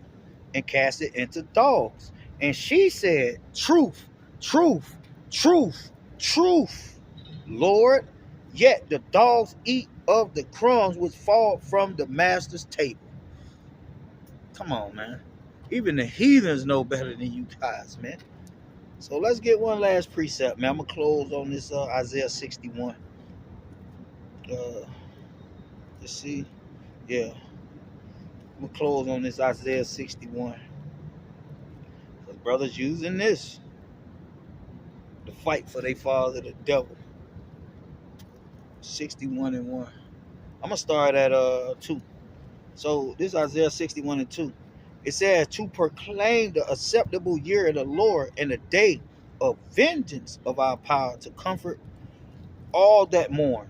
and cast it into dogs. And she said, truth, truth, truth, truth, Lord. Yet the dogs eat of the crumbs which fall from the master's table. Come on, man. Even the heathens know better than you guys, man. So let's get one last precept, man. I'm going to close on this Isaiah 61. Let's see. Yeah. I'm going to close on this Isaiah 61. Because brothers using this to fight for their father, the devil. 61 and 1. I'm going to start at 2. So this is Isaiah 61 and 2. It says, to proclaim the acceptable year of the Lord and the day of vengeance of our power, to comfort all that mourn,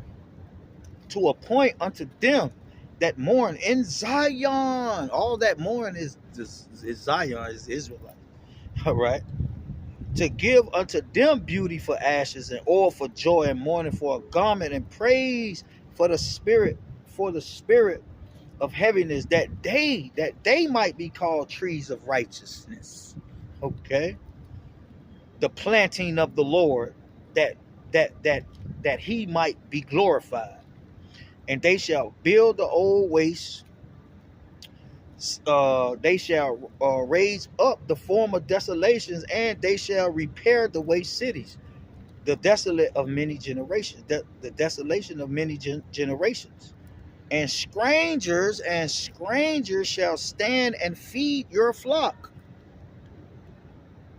to appoint unto them that mourn in Zion. All that mourn is Zion, is Israelite. All right. To give unto them beauty for ashes and oil for joy and mourning for a garment and praise for the spirit of heaviness, that they might be called trees of righteousness. Okay. The planting of the Lord, that he might be glorified. And they shall build the old waste. They shall raise up the former desolations, and they shall repair the waste cities, the desolate of many generations, the desolation of many generations. And strangers shall stand and feed your flock.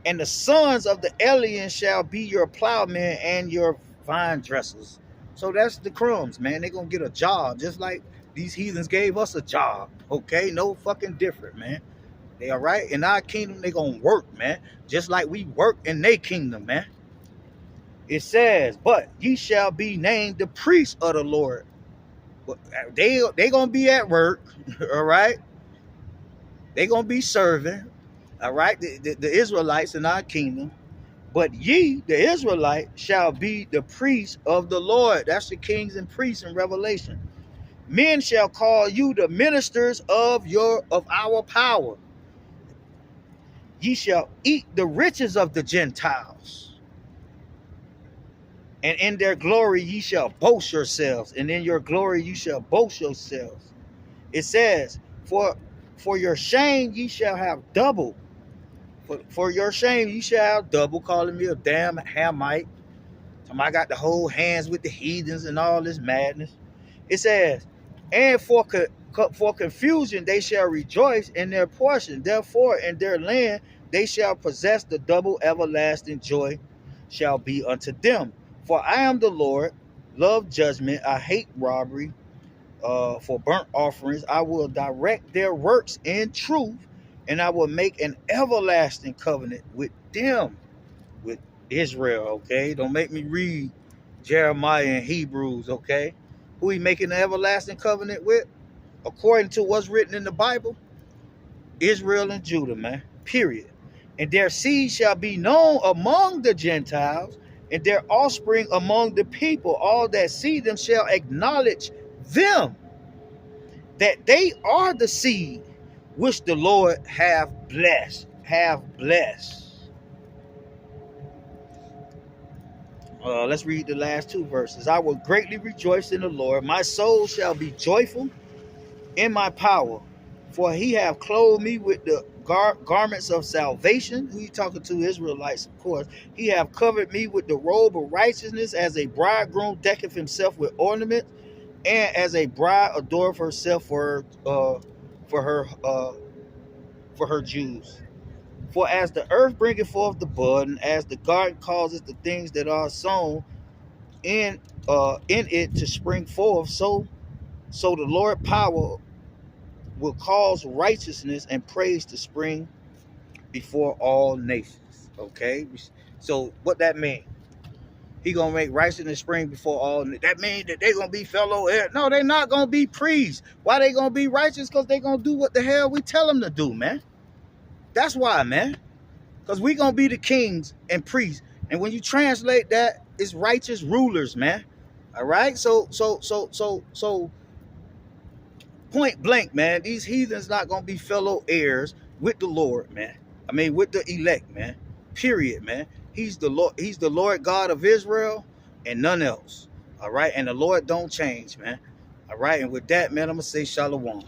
And the sons of the aliens shall be your plowmen and your vine dressers. So that's the crumbs, man. They're going to get a job, just like these heathens gave us a job. Okay? No fucking different, man. They all right? In our kingdom, they going to work, man. Just like we work in their kingdom, man. It says, but ye shall be named the priests of the Lord. They going to be at work, all right? They going to be serving, all right? The Israelites in our kingdom. But ye, the Israelite, shall be the priests of the Lord. That's the kings and priests in Revelation. Men shall call you the ministers of our power. Ye shall eat the riches of the Gentiles. And in their glory ye shall boast yourselves, and in your glory you shall boast yourselves. It says, for your shame ye shall have double. For your shame ye shall have double, calling me a damn Hamite. I got to hold hands with the heathens and all this madness. It says, and for confusion they shall rejoice in their portion. Therefore in their land they shall possess the double everlasting joy shall be unto them. For I am the Lord, love judgment, I hate robbery. For burnt offerings, I will direct their works in truth, and I will make an everlasting covenant with them, with Israel, okay? Don't make me read Jeremiah and Hebrews, okay? Who he making an everlasting covenant with? According to what's written in the Bible, Israel and Judah, man, period. And their seed shall be known among the Gentiles, and their offspring among the people. All that see them shall acknowledge them, that they are the seed which the Lord have blessed. Let's read the last two verses. I will greatly rejoice in the Lord. My soul shall be joyful in my power, for he have clothed me with the garments of salvation. Who you talking to? Israelites, of course. He have covered me with the robe of righteousness, as a bridegroom decketh himself with ornament, and as a bride adoreth herself for her Jews. For as the earth bringeth forth the bud, and as the garden causes the things that are sown in it to spring forth, so the Lord power will cause righteousness and praise to spring before all nations. Okay, so what that mean? He gonna make righteousness spring before all. That means that they gonna be fellow heirs. No, they not gonna be priests. Why they gonna be righteous? Because they gonna do what the hell we tell them to do, man. That's why, man. Because we gonna be the kings and priests. And when you translate that, it's righteous rulers, man. All right. So point blank, man, these heathens not gonna be fellow heirs with the Lord, man. I mean, with the elect, man. Period, man. He's the Lord God of Israel and none else. All right. And the Lord don't change, man. All right. And with that, man, I'm gonna say shalom.